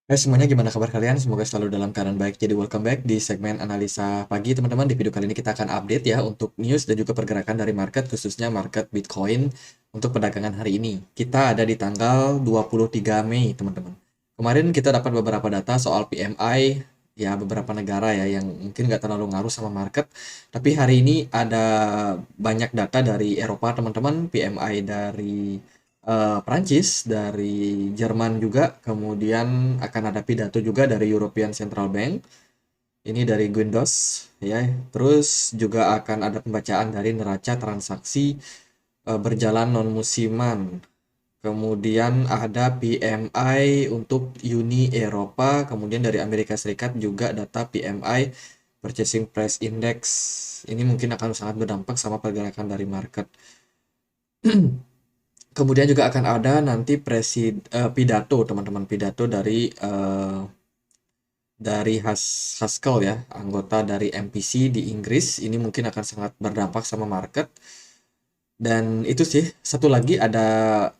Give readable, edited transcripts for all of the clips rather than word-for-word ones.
Hai semuanya, gimana kabar kalian? Semoga selalu dalam keadaan baik. Jadi welcome back di segmen analisa pagi teman-teman. Di video kali ini kita akan update ya untuk news dan juga pergerakan dari market, khususnya market Bitcoin untuk perdagangan hari ini. Kita ada di tanggal 23 Mei teman-teman. Kemarin kita dapat beberapa data soal PMI, ya beberapa negara ya yang mungkin nggak terlalu ngaruh sama market. Tapi hari ini ada banyak data dari Eropa teman-teman, PMI dari Prancis, dari Jerman juga, kemudian akan ada pidato juga dari European Central Bank, ini dari Guindos, ya. Terus juga akan ada pembacaan dari neraca transaksi berjalan non musiman. Kemudian ada PMI untuk Uni Eropa, kemudian dari Amerika Serikat juga data PMI Purchasing Price Index. Ini mungkin akan sangat berdampak sama pergerakan dari market. Kemudian juga akan ada nanti pidato teman-teman, pidato dari Haskell ya, anggota dari MPC di Inggris. Ini mungkin akan sangat berdampak sama market. Dan itu sih, satu lagi ada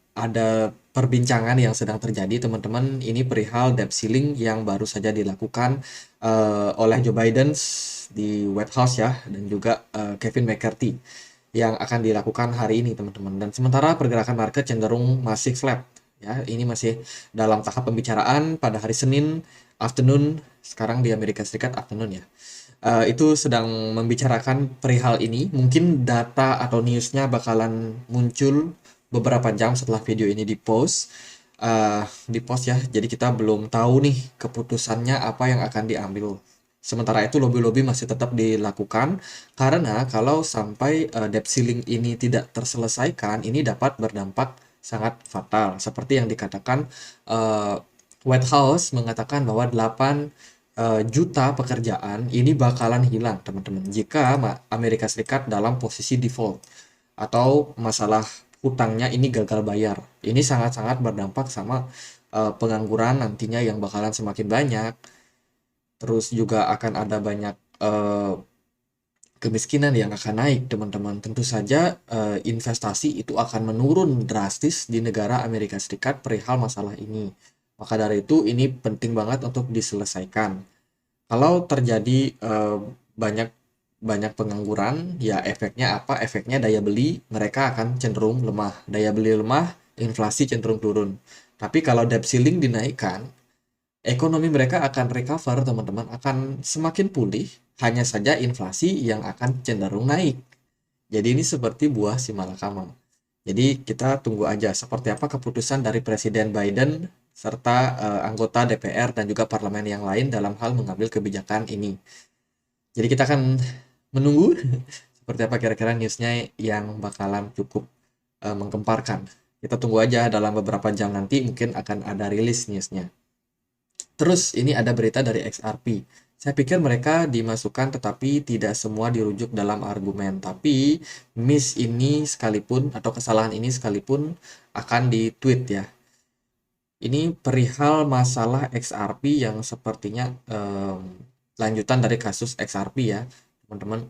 perbincangan yang sedang terjadi teman-teman. Ini perihal debt ceiling yang baru saja dilakukan oleh Joe Biden di White House ya, dan juga Kevin McCarthy yang akan dilakukan hari ini teman-teman. Dan sementara pergerakan market cenderung masih flat ya. Ini masih dalam tahap pembicaraan pada hari Senin afternoon, sekarang di Amerika Serikat afternoon ya. Itu sedang membicarakan perihal ini. Mungkin data atau newsnya bakalan muncul beberapa jam setelah video ini di post ya. Jadi kita belum tahu nih keputusannya apa yang akan diambil. Sementara itu lobby-lobby masih tetap dilakukan karena kalau sampai debt ceiling ini tidak terselesaikan, ini dapat berdampak sangat fatal. Seperti yang dikatakan eh, White House mengatakan bahwa 8 juta pekerjaan ini bakalan hilang teman-teman jika Amerika Serikat dalam posisi default atau masalah hutangnya ini gagal bayar. Ini sangat-sangat berdampak sama pengangguran nantinya yang bakalan semakin banyak. Terus juga akan ada banyak kemiskinan yang akan naik, teman-teman. Tentu saja investasi itu akan menurun drastis di negara Amerika Serikat perihal masalah ini. Maka dari itu ini penting banget untuk diselesaikan. Kalau terjadi banyak banyak pengangguran, ya efeknya apa? Efeknya daya beli mereka akan cenderung lemah. Daya beli lemah, inflasi cenderung turun. Tapi kalau debt ceiling dinaikkan, ekonomi mereka akan recover, teman-teman, akan semakin pulih, hanya saja inflasi yang akan cenderung naik. Jadi ini seperti buah si malakama. Jadi kita tunggu aja seperti apa keputusan dari Presiden Biden serta anggota DPR dan juga parlemen yang lain dalam hal mengambil kebijakan ini. Jadi kita akan menunggu seperti apa kira-kira newsnya yang bakalan cukup menggemparkan. Kita tunggu aja dalam beberapa jam nanti mungkin akan ada rilis newsnya. Terus ini ada berita dari XRP. Saya pikir mereka dimasukkan tetapi tidak semua dirujuk dalam argumen. Tapi miss ini sekalipun atau kesalahan ini sekalipun akan di-tweet ya. Ini perihal masalah XRP yang sepertinya lanjutan dari kasus XRP ya, teman-teman.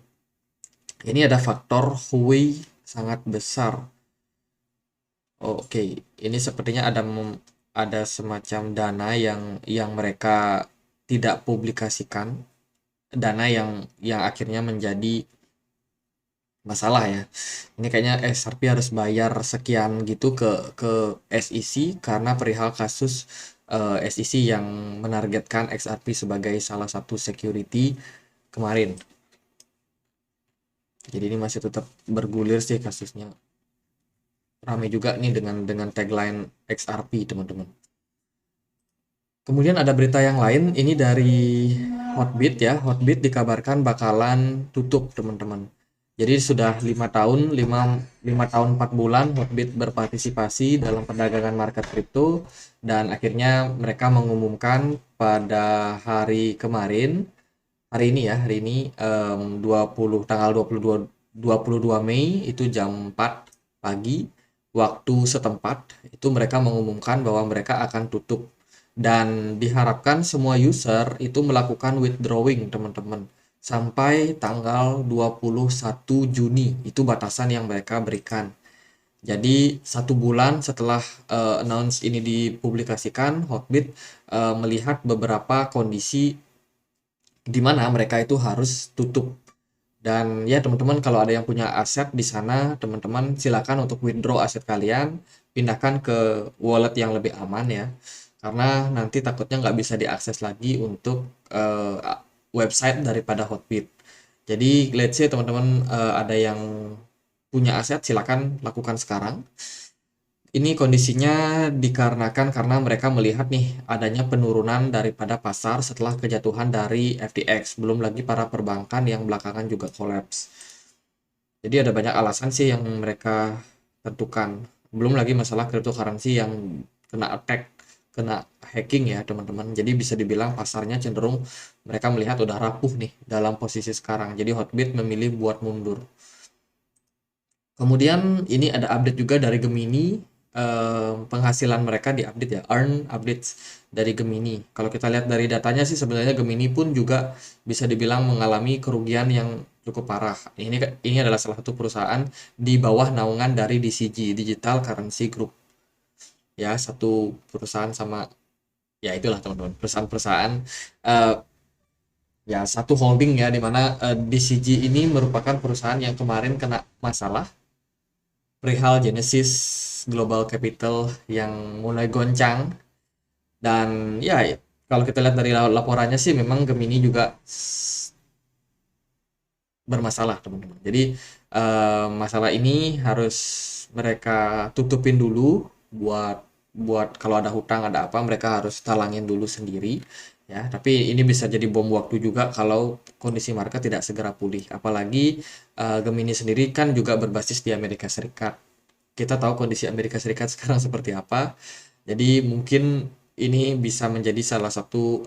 Ini ada faktor Huawei sangat besar. Oke, ini sepertinya ada semacam dana yang mereka tidak publikasikan, dana yang akhirnya menjadi masalah ya. Ini kayaknya SRP harus bayar sekian gitu ke SEC karena perihal kasus SEC yang menargetkan XRP sebagai salah satu security kemarin. Jadi ini masih tetap bergulir sih kasusnya. Ramai juga nih dengan tagline XRP, teman-teman. Kemudian ada berita yang lain, ini dari Hotbit ya. Hotbit dikabarkan bakalan tutup, teman-teman. Jadi sudah 5 tahun, 5 tahun 4 bulan Hotbit berpartisipasi dalam perdagangan market kripto dan akhirnya mereka mengumumkan pada hari kemarin, hari ini ya, hari ini 22 Mei itu jam 4 pagi waktu setempat itu mereka mengumumkan bahwa mereka akan tutup dan diharapkan semua user itu melakukan withdrawing teman-teman sampai tanggal 21 Juni itu batasan yang mereka berikan. Jadi 1 bulan setelah announce ini dipublikasikan, Hotbit melihat beberapa kondisi di mana mereka itu harus tutup. Dan ya teman-teman, kalau ada yang punya aset di sana, teman-teman silakan untuk withdraw aset kalian, pindahkan ke wallet yang lebih aman ya. Karena nanti takutnya nggak bisa diakses lagi untuk website daripada Hotbit. Jadi let's say teman-teman ada yang punya aset, silakan lakukan sekarang. Ini kondisinya dikarenakan karena mereka melihat nih adanya penurunan daripada pasar setelah kejatuhan dari FTX. Belum lagi para perbankan yang belakangan juga collapse. Jadi ada banyak alasan sih yang mereka tentukan. Belum lagi masalah cryptocurrency yang kena attack, kena hacking ya teman-teman. Jadi bisa dibilang pasarnya cenderung mereka melihat udah rapuh nih dalam posisi sekarang. Jadi Hotbit memilih buat mundur. Kemudian ini ada update juga dari Gemini, penghasilan mereka diupdate ya, earn updates dari Gemini. Kalau kita lihat dari datanya sih sebenarnya Gemini pun juga bisa dibilang mengalami kerugian yang cukup parah. Ini adalah salah satu perusahaan di bawah naungan dari DCG, Digital Currency Group. Ya, satu perusahaan sama ya itulah teman-teman, perusahaan-perusahaan eh, ya satu holding ya di mana DCG ini merupakan perusahaan yang kemarin kena masalah perihal Genesis Global Capital yang mulai goncang. Dan ya kalau kita lihat dari laporannya sih memang Gemini juga bermasalah teman-teman. Jadi masalah ini harus mereka tutupin dulu, buat buat kalau ada hutang ada apa mereka harus talangin dulu sendiri ya. Tapi ini bisa jadi bom waktu juga kalau kondisi market tidak segera pulih. Apalagi Gemini sendiri kan juga berbasis di Amerika Serikat. Kita tahu kondisi Amerika Serikat sekarang seperti apa. Jadi mungkin ini bisa menjadi salah satu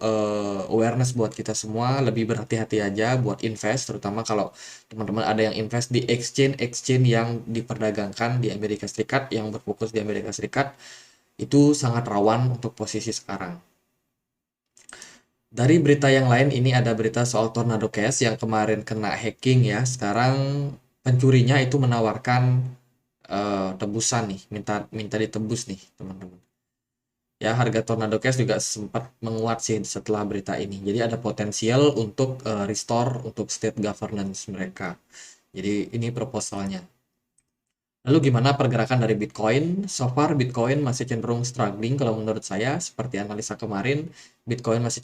awareness buat kita semua, lebih berhati-hati aja buat invest, terutama kalau teman-teman ada yang invest di exchange yang diperdagangkan di Amerika Serikat, yang berfokus di Amerika Serikat, itu sangat rawan untuk posisi sekarang. Dari berita yang lain, ini ada berita soal Tornado Cash yang kemarin kena hacking ya. Sekarang pencurinya itu menawarkan tebusan nih, minta minta ditebus nih teman-teman. Ya, harga Tornado Cash juga sempat menguat sih setelah berita ini. Jadi ada potensial untuk restore untuk state governance mereka. Jadi ini proposalnya. Lalu gimana pergerakan dari Bitcoin? So far Bitcoin masih cenderung struggling kalau menurut saya. Seperti analisa kemarin, Bitcoin masih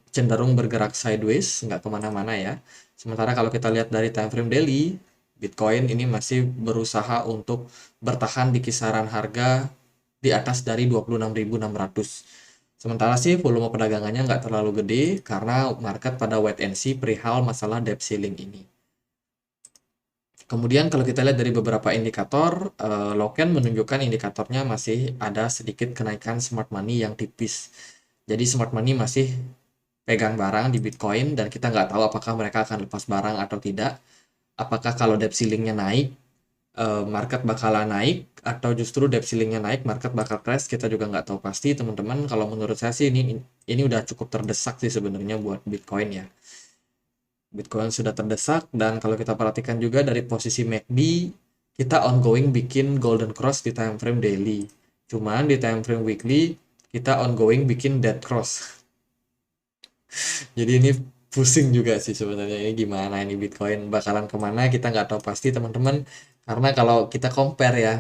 cenderung bergerak sideways, nggak kemana-mana ya. Sementara kalau kita lihat dari time frame daily, Bitcoin ini masih berusaha untuk bertahan di kisaran harga di atas dari 26.600. Sementara sih volume perdagangannya nggak terlalu gede karena market pada wait and see perihal masalah debt ceiling ini. Kemudian kalau kita lihat dari beberapa indikator, Loken menunjukkan indikatornya masih ada sedikit kenaikan smart money yang tipis. Jadi smart money masih pegang barang di Bitcoin dan kita nggak tahu apakah mereka akan lepas barang atau tidak. Apakah kalau debt ceilingnya naik, market bakalan naik, atau justru debt ceilingnya naik, market bakal crash, kita juga nggak tahu pasti teman-teman. Kalau menurut saya sih ini udah cukup terdesak sih sebenarnya buat Bitcoin ya. Bitcoin sudah terdesak, dan kalau kita perhatikan juga dari posisi MACD, kita ongoing bikin golden cross di time frame daily. Cuman di time frame weekly, kita ongoing bikin dead cross. Jadi ini pusing juga sih sebenarnya, ini gimana ini Bitcoin bakalan kemana, kita nggak tahu pasti teman-teman. Karena kalau kita compare ya,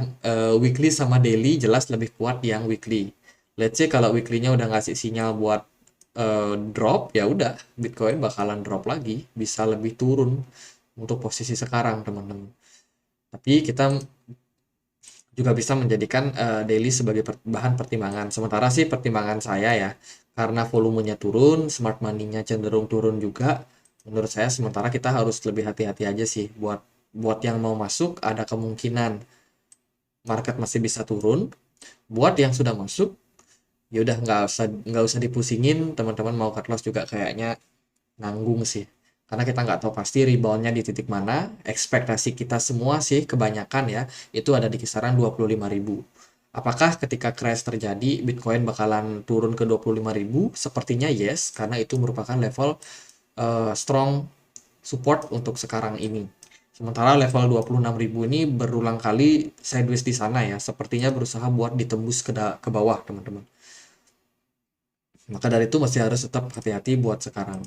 weekly sama daily jelas lebih kuat yang weekly. Let's say kalau weekly-nya udah ngasih sinyal buat drop, ya udah Bitcoin bakalan drop lagi, bisa lebih turun untuk posisi sekarang teman-teman. Tapi kita juga bisa menjadikan daily sebagai bahan pertimbangan. Sementara sih pertimbangan saya ya, karena volumenya turun, smart money-nya cenderung turun juga. Menurut saya sementara kita harus lebih hati-hati aja sih, buat buat yang mau masuk ada kemungkinan market masih bisa turun. Buat yang sudah masuk, ya udah nggak usah dipusingin, teman-teman mau cut loss juga kayaknya nanggung sih, karena kita nggak tahu pasti reboundnya di titik mana. Ekspektasi kita semua sih kebanyakan ya itu ada di kisaran 25.000. Apakah ketika crash terjadi Bitcoin bakalan turun ke 25.000? Sepertinya yes, karena itu merupakan level strong support untuk sekarang ini. Sementara level 26.000 ini berulang kali sideways di sana ya, sepertinya berusaha buat ditembus ke bawah, teman-teman. Maka dari itu masih harus tetap hati-hati buat sekarang.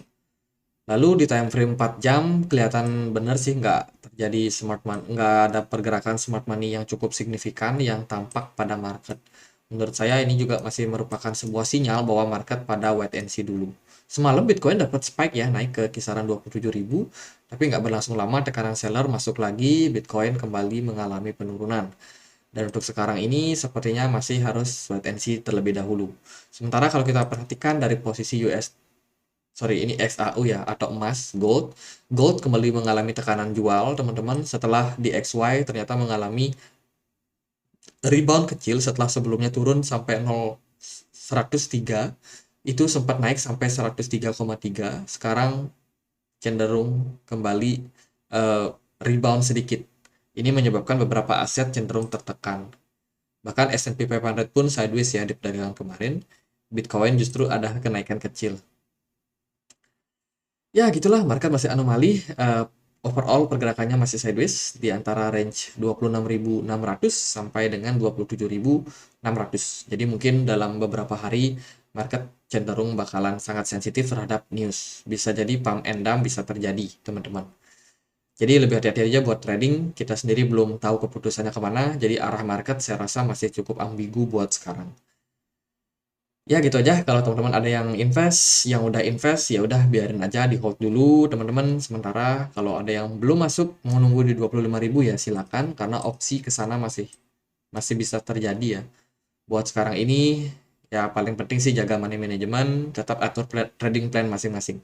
Lalu di time frame 4 jam kelihatan bener sih nggak terjadi smart money, nggak ada pergerakan smart money yang cukup signifikan yang tampak pada market. Menurut saya ini juga masih merupakan sebuah sinyal bahwa market pada wait and see dulu. Semalam Bitcoin dapat spike ya, naik ke kisaran 27.000, tapi nggak berlangsung lama tekanan seller masuk lagi, Bitcoin kembali mengalami penurunan. Dan untuk sekarang ini sepertinya masih harus wait and see terlebih dahulu. Sementara kalau kita perhatikan dari posisi ini XAU ya, atau emas, gold kembali mengalami tekanan jual teman-teman, setelah di XY ternyata mengalami rebound kecil setelah sebelumnya turun sampai 103, itu sempat naik sampai 103,3, sekarang cenderung kembali eh, rebound sedikit. Ini menyebabkan beberapa aset cenderung tertekan. Bahkan S&P 500 pun sideways ya di perdagangan kemarin. Bitcoin justru ada kenaikan kecil. Ya gitulah, market masih anomali. Overall pergerakannya masih sideways di antara range 26.600 sampai dengan 27.600. Jadi mungkin dalam beberapa hari market cenderung bakalan sangat sensitif terhadap news. Bisa jadi pump and dump bisa terjadi, teman-teman. Jadi lebih hati-hati aja buat trading. Kita sendiri belum tahu keputusannya kemana. Jadi arah market saya rasa masih cukup ambigu buat sekarang. Ya gitu aja, kalau teman-teman ada yang udah invest ya udah biarin aja di hold dulu teman-teman. Sementara kalau ada yang belum masuk mau nunggu di 25.000 ya silakan, karena opsi ke sana masih masih bisa terjadi ya. Buat sekarang ini ya paling penting sih jaga money management, tetap atur trading plan masing-masing.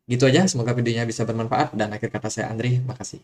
Gitu aja, semoga videonya bisa bermanfaat, dan akhir kata saya Andri, makasih.